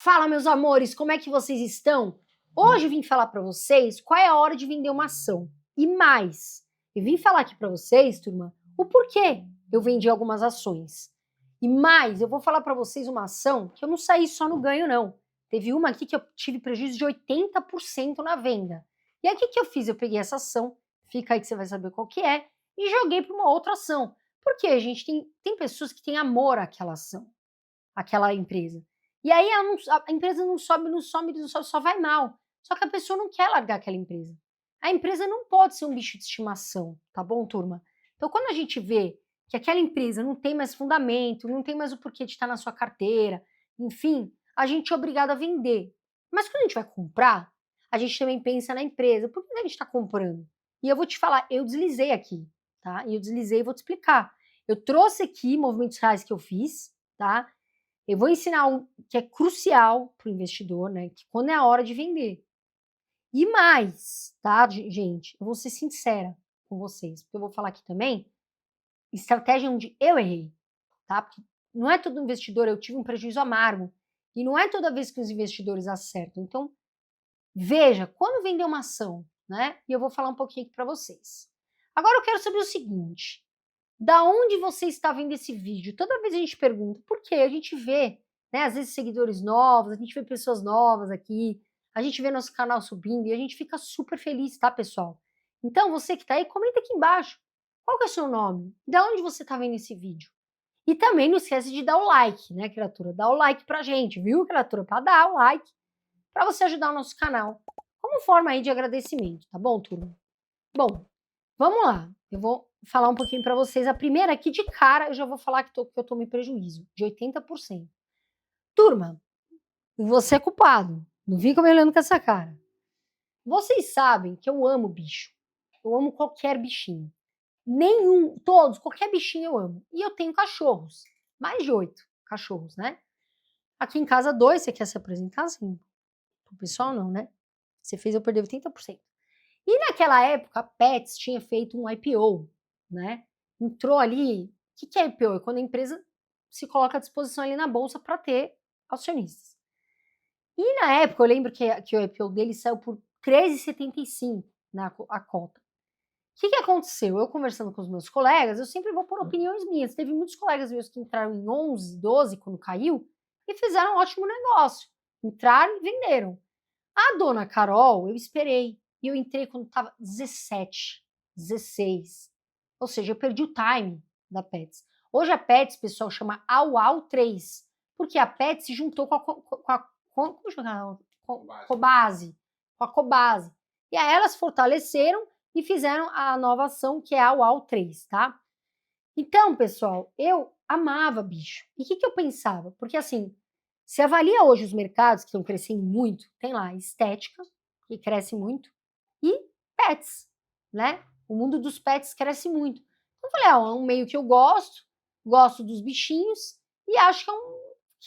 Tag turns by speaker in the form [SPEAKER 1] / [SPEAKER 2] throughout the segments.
[SPEAKER 1] Fala, meus amores, como é que vocês estão? Hoje eu vim falar para vocês qual é a hora de vender uma ação. E mais, eu vim falar aqui para vocês, turma, o porquê eu vendi algumas ações. E mais, eu vou falar para vocês uma ação que eu não saí só no ganho, não. Teve uma aqui que eu tive prejuízo de 80% na venda. E aí o que eu fiz? Eu peguei essa ação, fica aí que você vai saber qual que é, e joguei para uma outra ação. Porque, gente, tem pessoas que têm amor àquela ação, àquela empresa. E aí a empresa não sobe, só vai mal. Só que a pessoa não quer largar aquela empresa. A empresa não pode ser um bicho de estimação, tá bom, turma? Então, quando a gente vê que aquela empresa não tem mais fundamento, não tem mais o porquê de estar na sua carteira, enfim, a gente é obrigado a vender. Mas quando a gente vai comprar, a gente também pensa na empresa. Por que a gente está comprando? E eu vou te falar, eu deslizei aqui, tá? E eu deslizei e vou te explicar. Eu trouxe aqui movimentos reais que eu fiz, tá? Eu vou ensinar um que é crucial para o investidor, né? Que quando é a hora de vender. E mais, tá, gente? Eu vou ser sincera com vocês, porque eu vou falar aqui também estratégia onde eu errei, tá? Porque não é todo investidor, eu tive um prejuízo amargo. E não é toda vez que os investidores acertam. Então, veja, quando vender uma ação, né? E eu vou falar um pouquinho aqui para vocês. Agora eu quero saber o seguinte: da onde você está vendo esse vídeo? Toda vez a gente pergunta, por quê? A gente vê, né, às vezes seguidores novos, a gente vê pessoas novas aqui, a gente vê nosso canal subindo e a gente fica super feliz, tá, pessoal? Então, você que está aí, comenta aqui embaixo. Qual que é o seu nome? Da onde você está vendo esse vídeo? E também não esquece de dar o like, né, criatura? Dá o like pra gente, viu, criatura? Para dar o like, para você ajudar o nosso canal. Como forma aí de agradecimento, tá bom, turma? Bom, vamos lá. Eu vou falar um pouquinho para vocês. A primeira aqui de cara, eu já vou falar que eu tomei prejuízo de 80%. Turma, você é culpado. Não fica me olhando com essa cara. Vocês sabem que eu amo bicho. Eu amo qualquer bichinho. Todos, qualquer bichinho eu amo. E eu tenho cachorros. Mais de 8 cachorros, né? Aqui em casa, 2, você quer se apresentar assim? O pessoal não, né? Você fez eu perder 80%. E naquela época, a Pets tinha feito um IPO, né? Entrou ali. O que é IPO? É quando a empresa se coloca à disposição ali na bolsa para ter acionistas. E na época, eu lembro que o IPO dele saiu por 13,75 a cota. O que aconteceu? Eu conversando com os meus colegas, eu sempre vou por opiniões minhas. Teve muitos colegas meus que entraram em 11, 12 quando caiu e fizeram um ótimo negócio. Entraram e venderam. A dona Carol, eu esperei. E eu entrei quando estava 17, 16. Ou seja, eu perdi o time da Pets. Hoje a Pets, pessoal, chama Auau 3, porque a Pets se juntou com a Cobase. Com a Cobase. E aí elas fortaleceram e fizeram a nova ação, que é a Auau 3, tá? Então, pessoal, eu amava bicho. E o que eu pensava? Porque assim, se avalia hoje os mercados que estão crescendo muito, tem lá estética, que cresce muito, e pets, né? O mundo dos pets cresce muito. Então eu falei, é um meio que eu gosto dos bichinhos e acho que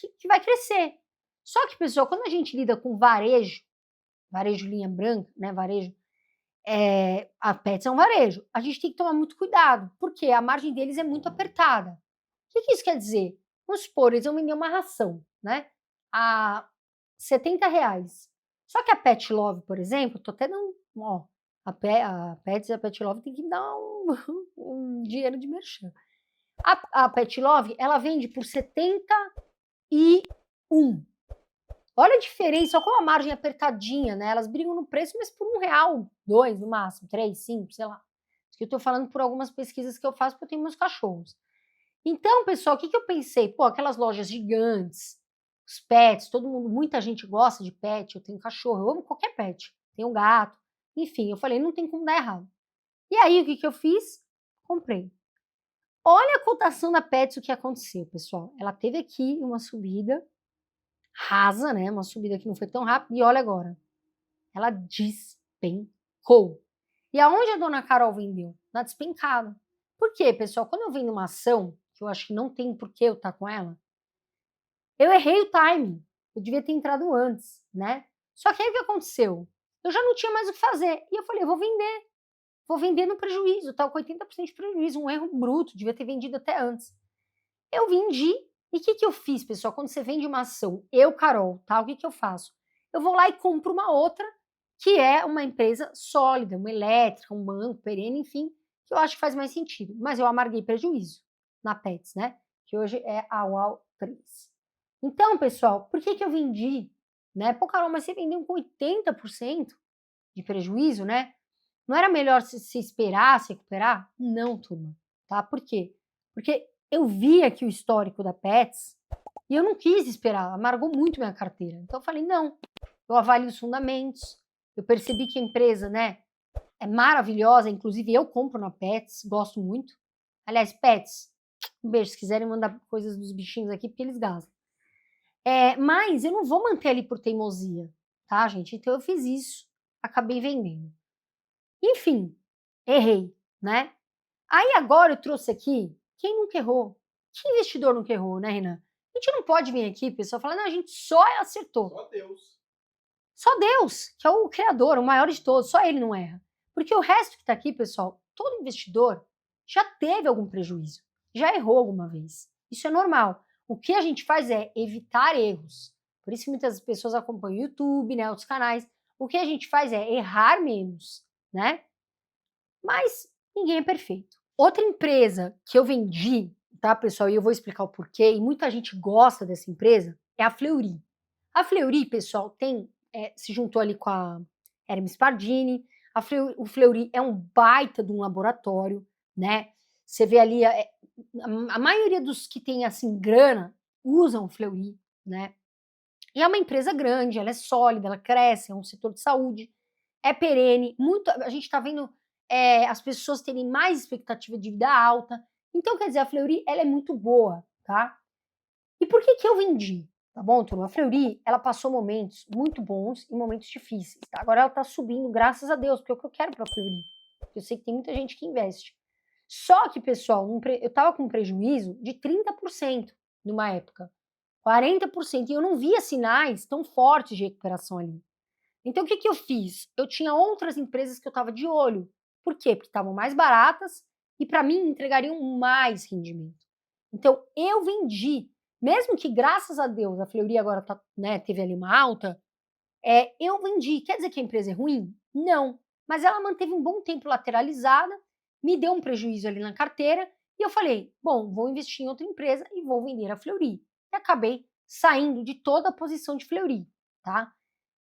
[SPEAKER 1] é que vai crescer. Só que, pessoal, quando a gente lida com varejo linha branca, né? Varejo, a Pets é um varejo. A gente tem que tomar muito cuidado, porque a margem deles é muito apertada. O que isso quer dizer? Vamos supor, eles vão vender uma ração, né? A R$ 70. Só que a Pet Love, por exemplo, tô até dando, ó, a Pets e a Pet Love tem que dar um dinheiro de merchan. A Pet Love, ela vende por 71. Olha a diferença, olha como a margem é apertadinha, né? Elas brigam no preço, mas por R$ 1, 2 no máximo, 3, 5, sei lá. Isso que eu tô falando por algumas pesquisas que eu faço porque eu tenho meus cachorros. Então, pessoal, o que eu pensei? Pô, aquelas lojas gigantes, os pets, todo mundo, muita gente gosta de pet, eu tenho cachorro, eu amo qualquer pet, tenho gato, enfim, eu falei, não tem como dar errado. E aí, o que eu fiz? Comprei. Olha a cotação da Pets, o que aconteceu, pessoal. Ela teve aqui uma subida rasa, né? Uma subida que não foi tão rápida, e olha agora. Ela despencou. E aonde a dona Carol vendeu? Na despencada. Por quê, pessoal? Quando eu vendo uma ação, que eu acho que não tem por que eu estar com ela, eu errei o timing. Eu devia ter entrado antes, né? Só que aí o que aconteceu? Eu já não tinha mais o que fazer. E eu falei, eu vou vender. Vou vender no prejuízo, tá? Com 80% de prejuízo, um erro bruto, devia ter vendido até antes. Eu vendi E o que eu fiz, pessoal? Quando você vende uma ação, eu, Carol, tá? O que eu faço? Eu vou lá e compro uma outra, que é uma empresa sólida, uma elétrica, um banco, perene, enfim, que eu acho que faz mais sentido. Mas eu amarguei prejuízo na Pets, né? Que hoje é a UAU 3. Então, pessoal, por que eu vendi? Né? Pô, Carol, mas você vendeu com 80% de prejuízo, né? Não era melhor se esperar, se recuperar? Não, turma. Tá? Por quê? Porque eu vi aqui o histórico da Pets e eu não quis esperar, amargou muito minha carteira. Então eu falei, não, eu avalio os fundamentos, eu percebi que a empresa, né, é maravilhosa, inclusive eu compro na Pets, gosto muito. Aliás, Pets, um beijo, se quiserem mandar coisas dos bichinhos aqui, porque eles gastam. Mas eu não vou manter ali por teimosia, tá, gente? Então eu fiz isso, acabei vendendo. Enfim, errei, né? Aí agora eu trouxe aqui, quem nunca errou? Que investidor nunca errou, né, Renan? A gente não pode vir aqui, pessoal, falar, não, a gente só acertou.
[SPEAKER 2] Só Deus.
[SPEAKER 1] Só Deus, que é o criador, o maior de todos, só ele não erra. Porque o resto que está aqui, pessoal, todo investidor já teve algum prejuízo, já errou alguma vez. Isso é normal. O que a gente faz é evitar erros. Por isso que muitas pessoas acompanham o YouTube, né, outros canais. O que a gente faz é errar menos, né? Mas ninguém é perfeito. Outra empresa que eu vendi, tá, pessoal, e eu vou explicar o porquê, e muita gente gosta dessa empresa, é a Fleury. A Fleury, pessoal, se juntou ali com a Hermes Pardini. O Fleury é um baita de um laboratório, né? Você vê ali, a maioria dos que tem, assim, grana, usam o Fleury, né? E é uma empresa grande, ela é sólida, ela cresce, é um setor de saúde, é perene, a gente está vendo as pessoas terem mais expectativa de vida alta. Então, quer dizer, a Fleury, ela é muito boa, tá? E por que eu vendi? Tá bom, turma? A Fleury, ela passou momentos muito bons e momentos difíceis, tá? Agora ela tá subindo, graças a Deus, porque é o que eu quero pra Fleury. Eu sei que tem muita gente que investe. Só que, pessoal, eu tava com um prejuízo de 30% numa época. 40%, e eu não via sinais tão fortes de recuperação ali. Então, o que eu fiz? Eu tinha outras empresas que eu estava de olho. Por quê? Porque estavam mais baratas e, para mim, entregariam mais rendimento. Então, eu vendi. Mesmo que, graças a Deus, a Fleury agora teve ali uma alta, eu vendi. Quer dizer que a empresa é ruim? Não. Mas ela manteve um bom tempo lateralizada, me deu um prejuízo ali na carteira, e eu falei, bom, vou investir em outra empresa e vou vender a Fleury. E acabei saindo de toda a posição de Fleury, tá?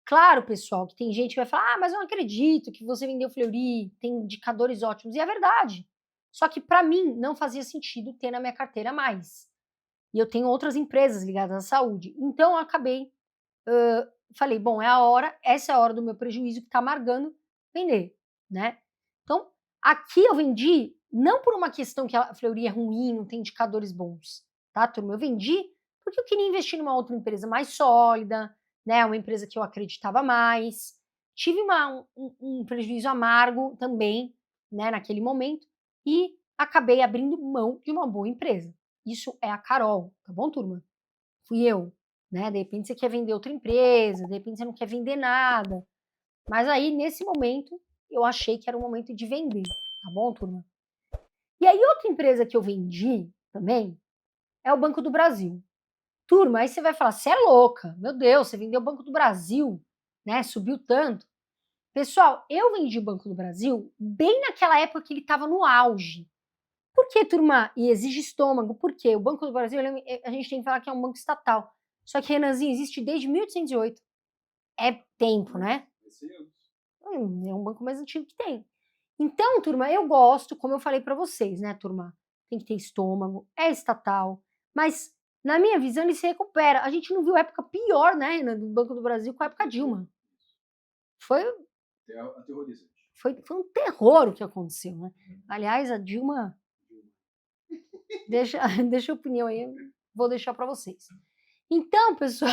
[SPEAKER 1] Claro, pessoal, que tem gente que vai falar, mas eu não acredito que você vendeu Fleury, tem indicadores ótimos, e é verdade. Só que para mim não fazia sentido ter na minha carteira mais. E eu tenho outras empresas ligadas à saúde. Então eu acabei, falei, bom, essa é a hora do meu prejuízo que está amargando vender, né? Então, aqui eu vendi não por uma questão que a Fleury é ruim, não tem indicadores bons, tá, turma? Eu vendi porque eu queria investir numa outra empresa mais sólida, né? Uma empresa que eu acreditava mais. Tive um prejuízo amargo também, né, naquele momento, e acabei abrindo mão de uma boa empresa. Isso é a Carol, tá bom, turma? Fui eu, né? De repente você quer vender outra empresa, de repente você não quer vender nada. Mas aí, nesse momento, eu achei que era o momento de vender, tá bom, turma? E aí, outra empresa que eu vendi também é o Banco do Brasil. Turma, aí você vai falar, você é louca, meu Deus, você vendeu o Banco do Brasil, né? Subiu tanto. Pessoal, eu vendi o Banco do Brasil bem naquela época que ele estava no auge. Por que, turma? E exige estômago. Por quê? O Banco do Brasil, a gente tem que falar que é um banco estatal. Só que, Renanzinho, existe desde 1808. É tempo, né? É um banco mais antigo que tem. Então, turma, eu gosto, como eu falei para vocês, né, turma? Tem que ter estômago, é estatal. Mas, na minha visão, ele se recupera. A gente não viu época pior, né, Renan, do Banco do Brasil com a época Dilma. Foi
[SPEAKER 2] Aterrorizante.
[SPEAKER 1] Foi um terror o que aconteceu, né? Aliás, a Dilma. Deixa a opinião aí, vou deixar para vocês. Então, pessoal,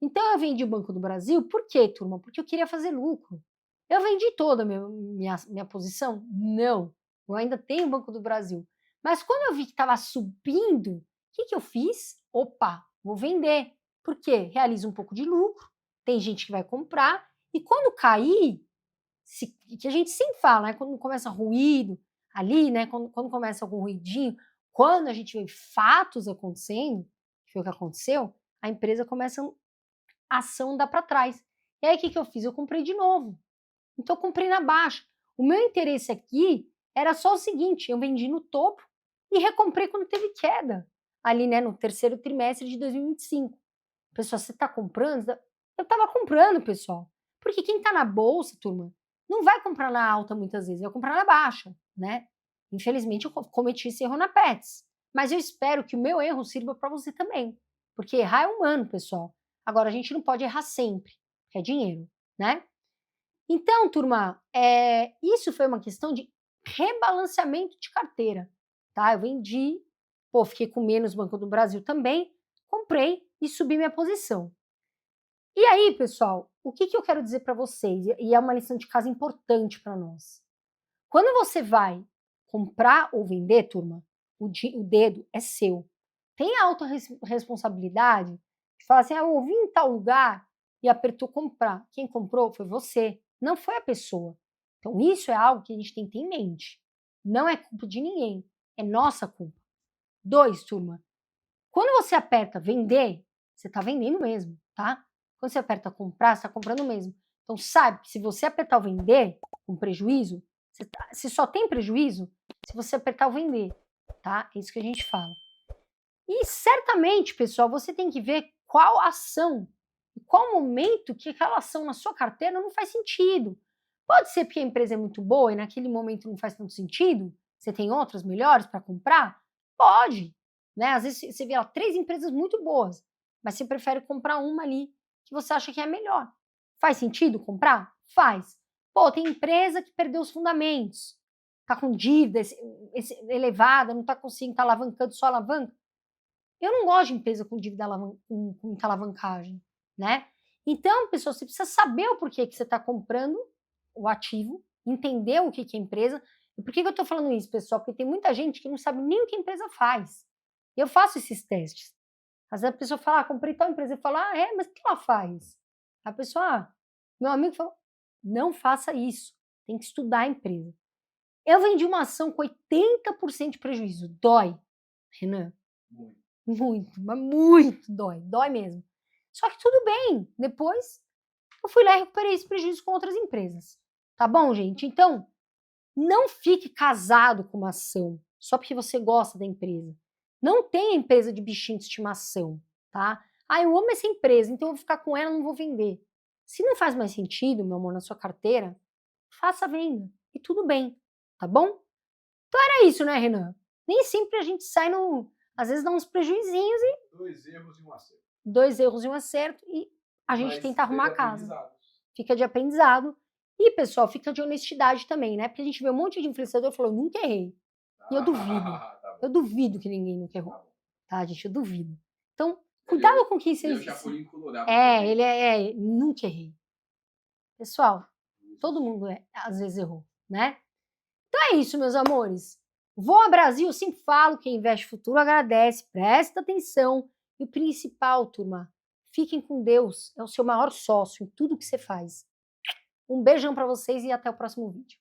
[SPEAKER 1] então eu vendi o Banco do Brasil, por quê, turma? Porque eu queria fazer lucro. Eu vendi toda a minha posição? Não. Eu ainda tenho o Banco do Brasil. Mas quando eu vi que estava subindo, o que eu fiz? Opa, vou vender. Por quê? Realiza um pouco de lucro, tem gente que vai comprar, e quando cair, que a gente sempre fala, né? Quando começa ruído ali, né? Quando começa algum ruidinho, quando a gente vê fatos acontecendo, foi o que aconteceu, a empresa começa a ação andar para trás. E aí o que eu fiz? Eu comprei de novo. Então eu comprei na baixa. O meu interesse aqui era só o seguinte, eu vendi no topo e recomprei quando teve queda, ali, né, no terceiro trimestre de 2025. Pessoal, você está comprando? Eu estava comprando, pessoal. Porque quem está na bolsa, turma, não vai comprar na alta muitas vezes, vai comprar na baixa, né? Infelizmente, eu cometi esse erro na Pets. Mas eu espero que o meu erro sirva para você também. Porque errar é humano, pessoal. Agora, a gente não pode errar sempre, que é dinheiro, né? Então, turma, isso foi uma questão de rebalanceamento de carteira, tá? Eu vendi, fiquei com menos Banco do Brasil também, comprei e subi minha posição. E aí, pessoal, o que eu quero dizer para vocês? E é uma lição de casa importante para nós. Quando você vai comprar ou vender, turma, o dedo é seu. Tem a autorresponsabilidade de falar assim, eu ouvi em tal lugar e apertou comprar. Quem comprou foi você, não foi a pessoa. Então, isso é algo que a gente tem que ter em mente. Não é culpa de ninguém, é nossa culpa. 2, turma, quando você aperta vender, você está vendendo mesmo, tá? Quando você aperta comprar, você está comprando mesmo. Então, sabe que se você apertar o vender com prejuízo, você só tem prejuízo se você apertar o vender, tá? É isso que a gente fala. E certamente, pessoal, você tem que ver qual ação, qual momento que aquela ação na sua carteira não faz sentido. Pode ser porque a empresa é muito boa e naquele momento não faz tanto sentido, você tem outras melhores para comprar? Pode, né? Às vezes você vê lá 3 empresas muito boas, mas você prefere comprar uma ali que você acha que é a melhor. Faz sentido comprar? Faz. Pô, tem empresa que perdeu os fundamentos, tá com dívida elevada, não tá conseguindo, tá alavancando só alavanca. Eu não gosto de empresa com dívida com muita alavancagem, né? Então, pessoal, você precisa saber o porquê que você está comprando o ativo, entender o que é a empresa. E por que eu estou falando isso, pessoal? Porque tem muita gente que não sabe nem o que a empresa faz. Eu faço esses testes. Às vezes a pessoa fala, comprei tal empresa. Eu falo, mas o que ela faz? A pessoa, meu amigo falou, não faça isso. Tem que estudar a empresa. Eu vendi uma ação com 80% de prejuízo. Dói, Renan. Muito, mas muito dói mesmo. Só que tudo bem, depois eu fui lá e recuperei esse prejuízo com outras empresas. Tá bom, gente? Então, não fique casado com uma ação só porque você gosta da empresa. Não tenha empresa de bichinho de estimação, tá? Eu amo essa empresa, então eu vou ficar com ela, não vou vender. Se não faz mais sentido, meu amor, na sua carteira, faça a venda e tudo bem, tá bom? Então era isso, né, Renan? Nem sempre a gente sai no... Às vezes dá uns prejuizinhos e
[SPEAKER 2] 2 erros e um acerto.
[SPEAKER 1] 2 erros e um acerto e a gente tenta arrumar a casa. Fica de aprendizado. E, pessoal, fica de honestidade também, né? Porque a gente vê um monte de influenciador falando, nunca errei. E eu duvido. Eu duvido que ninguém nunca errou. Tá, gente? Eu duvido. Então, cuidado com quem vocês... ele nunca errei. Pessoal, todo mundo às vezes errou, né? Então é isso, meus amores. Voa Brasil, eu sempre falo, quem investe futuro agradece, presta atenção. E o principal, turma, fiquem com Deus, é o seu maior sócio em tudo que você faz. Um beijão para vocês e até o próximo vídeo.